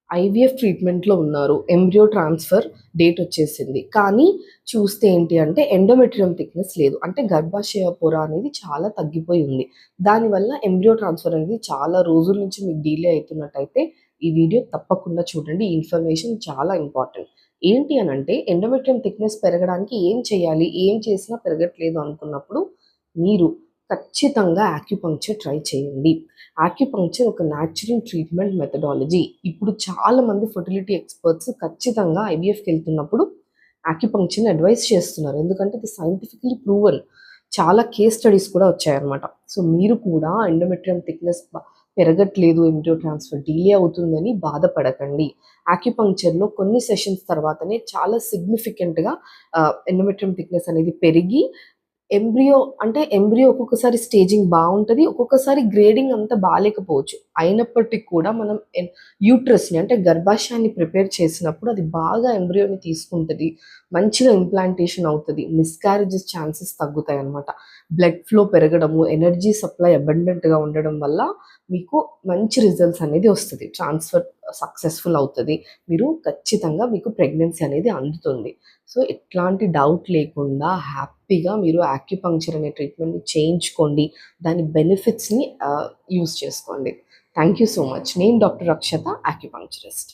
IVF ట్రీట్మెంట్‌లో ఉన్నారు. Embryo transfer date వచ్చేసింది. కానీ చూస్తే ఏంటి అంటే ఎండోమెట్రియం థిక్‌నెస్ లేదు. అంటే గర్భాశయ పొర అనేది చాలా తగ్గిపోయి ఉంది. దానివల్ల ఎంబ్రియో ట్రాన్స్‌ఫర్ అనేది చాలా రోజుల నుంచి మీకు డిలే అయితున్నట్టయితే ఈ వీడియో తప్పకుండా చూడండి. ఈ ఇన్ఫర్మేషన్ చాలా ఇంపార్టెంట్. ఏంటి అనంటే ఎండోమెట్రియం థిక్‌నెస్ పెరగడానికి ఏం చేయాలి? ఏం చేసినా పెరగట్లేదు అనుకున్నప్పుడు మీరు ఖచ్చితంగా యాక్యుపంక్చర్ ట్రై చేయండి. యాక్యుపంక్చర్ ఒక న్యాచురల్ ట్రీట్మెంట్ మెథడాలజీ. ఇప్పుడు చాలామంది ఫెర్టిలిటీ ఎక్స్పర్ట్స్ ఖచ్చితంగా ఐవీఎఫ్‌కి వెళ్తున్నప్పుడు యాక్యుపంక్చర్‌ని అడ్వైస్ చేస్తున్నారు. ఎందుకంటే ఇది సైంటిఫికల్లీ ప్రూవన్. చాలా కేస్ స్టడీస్ కూడా వచ్చాయన్నమాట. సో మీరు కూడా ఎండోమెట్రియం థిక్‌నెస్ పెరగట్లేదు, ఎంబ్రియో ట్రాన్స్‌ఫర్ డిలే అవుతుందని బాధపడకండి. యాక్యుపంక్చర్‌లో కొన్ని సెషన్స్ తర్వాతనే చాలా సిగ్నిఫికెంట్‌గా ఎండోమెట్రియం థిక్‌నెస్ అనేది పెరిగి ఎంబ్రియో ఒక్కొక్కసారి స్టేజింగ్ బావుంటది. ఒక్కొక్కసారి గ్రేడింగ్ అంత బాలేకపోవచ్చు. అయినప్పటికి కూడా మనం యూట్రస్‌ని అంటే గర్భాశయాన్ని ప్రిపేర్ చేసినప్పుడు అది బాగా ఎంబ్రియోని తీసుకుంటది. మంచిగా ఇంప్లాంటేషన్ అవుతది. మిస్‌క్యారేజెస్ ఛాన్సెస్ తగ్గుతాయన్నమాట. బ్లడ్ ఫ్లో పెరగడము, ఎనర్జీ సప్లై అబండెంట్‌గా ఉండడం వల్ల మీకు మంచి రిజల్ట్స్ అనేది వస్తది. ట్రాన్స్‌ఫర్ సక్సెస్‌ఫుల్ అవుతది. మీరు ఖచ్చితంగా మీకు ప్రెగ్నెన్సీ అనేది అందుతుంది. సో, ఎట్లాంటి డౌట్ లేకుండా హ్యాపీగా మీరు యాక్యుపంక్చర్ అనే ట్రీట్మెంట్‌ని చేయించుకోండి. దాని బెనిఫిట్స్‌ని యూజ్ చేసుకోండి. Thank you so much. నేను డాక్టర్ అక్షత, యాక్యుపంక్చరిస్ట్.